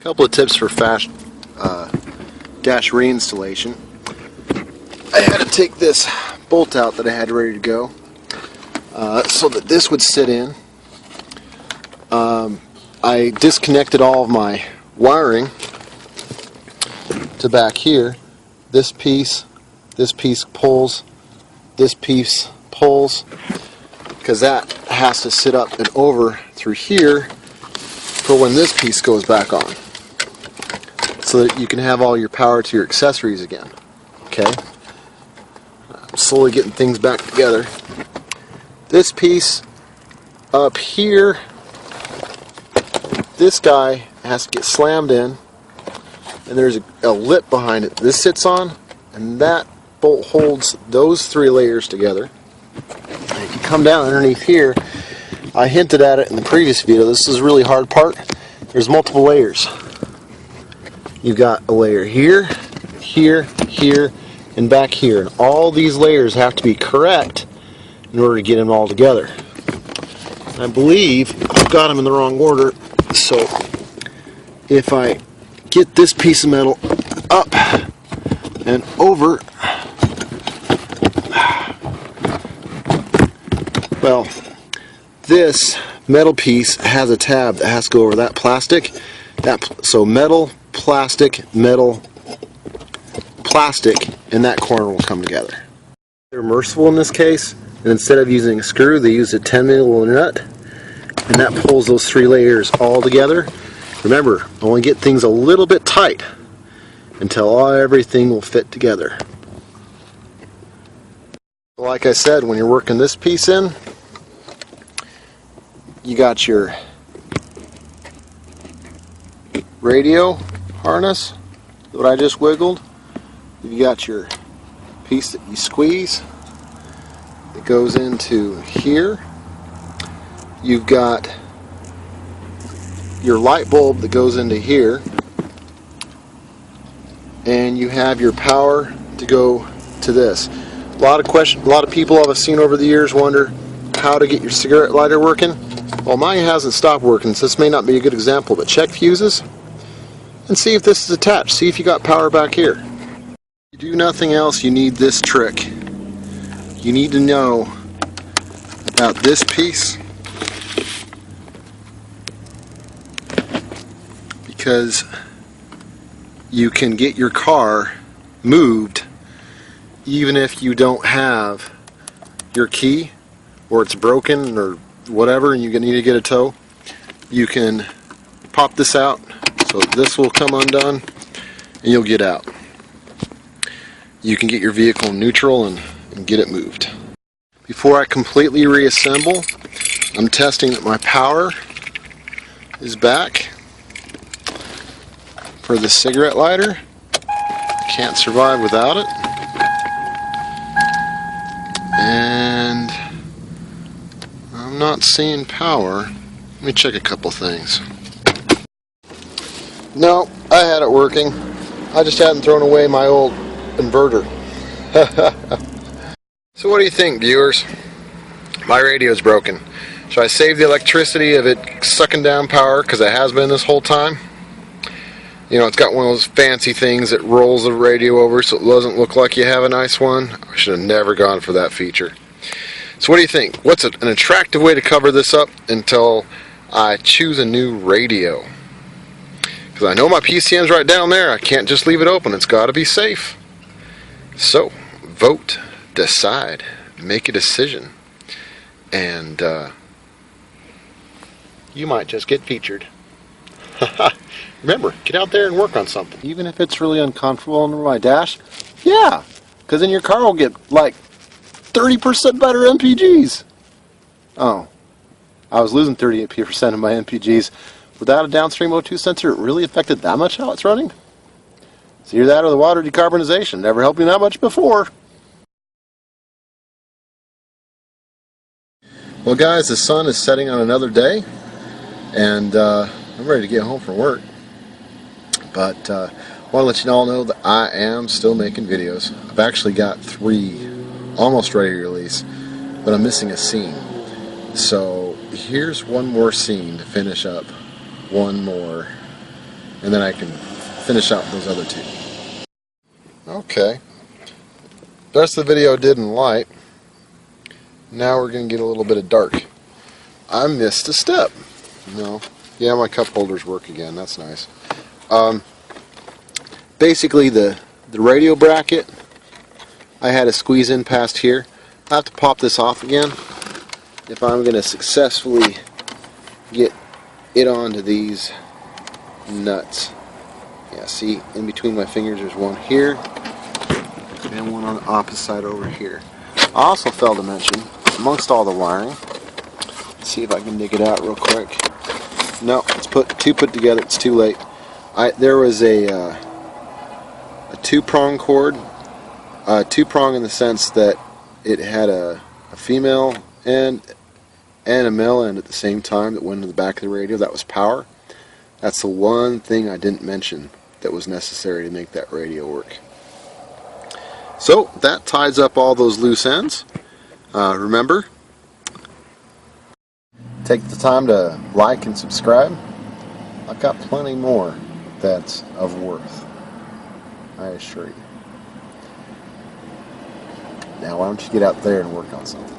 Couple of tips for fast dash reinstallation. I had to take this bolt out that I had ready to go so that this would sit in. I disconnected all of my wiring to back here. This piece pulls, this piece pulls, because that has to sit up and over through here for when this piece goes back on, so that you can have all your power to your accessories again. Okay? I'm slowly getting things back together. This piece up here, this guy has to get slammed in, and there's a lip behind it this sits on, and that bolt holds those three layers together. And if you come down underneath here, I hinted at it in the previous video, this is a really hard part. There's multiple layers. You've got a layer here, here, here, and back here. And all these layers have to be correct in order to get them all together. I believe I've got them in the wrong order, so if I get this piece of metal up and over, well, this metal piece has a tab that has to go over that plastic. So metal, plastic, and that corner will come together. They're merciful in this case, and instead of using a screw, they use a 10mm nut, and that pulls those three layers all together. Remember, only get things a little bit tight until everything will fit together. Like I said, when you're working this piece in, you got your radio harness, what I just wiggled. You got your piece that you squeeze that goes into here. You've got your light bulb that goes into here, and you have your power to go to this. A lot of people I've seen over the years wonder how to get your cigarette lighter working. Well, mine hasn't stopped working, so this may not be a good example, but check fuses and see if this is attached. See if you got power back here. If you do nothing else, you need this trick. You need to know about this piece, because you can get your car moved even if you don't have your key, or it's broken or whatever and you need to get a tow. You can pop this out, so this will come undone and you'll get out. You can get your vehicle in neutral and get it moved. Before I completely reassemble, I'm testing that my power is back for the cigarette lighter. Can't survive without it. And I'm not seeing power. Let me check a couple things. No, I had it working. I just hadn't thrown away my old inverter. So what do you think, viewers? My radio's broken. Should I save the electricity of it sucking down power, because it has been this whole time? You know, it's got one of those fancy things that rolls the radio over so it doesn't look like you have a nice one. I should have never gone for that feature. So what do you think? What's an attractive way to cover this up until I choose a new radio? Because I know my PCM's right down there. I can't just leave it open. It's got to be safe. So, vote, decide, make a decision, and you might just get featured. Remember, get out there and work on something. Even if it's really uncomfortable under my dash, yeah, because then your car will get like 30% better MPGs. Oh, I was losing 38% of my MPGs. Without a Downstream O2 sensor, it really affected that much how it's running? It's either that or the water decarbonization. Never helped me that much before. Well guys, the sun is setting on another day, and I'm ready to get home from work. But I want to let you all know that I am still making videos. I've actually got 3 almost ready to release, but I'm missing a scene. So here's one more scene to finish up one more and then I can finish out those other two. Okay, the rest of the video did in light. Now we're going to get a little bit of dark. I missed a step. No, yeah, my cup holders work again. That's nice. Basically, the radio bracket, I had to squeeze in past here. I have to pop this off again if I'm going to successfully get it onto these nuts. Yeah, see, in between my fingers there's one here and one on the opposite side over here. I also failed to mention, amongst all the wiring, let's see if I can dig it out real quick. No, it's put together, it's too late. There was a two-prong cord, two-prong in the sense that it had a female end and a male end at the same time that went into the back of the radio. That was power. That's the one thing I didn't mention that was necessary to make that radio work. So that ties up all those loose ends. Remember, take the time to like and subscribe. I've got plenty more that's of worth, I assure you. Now why don't you get out there and work on something.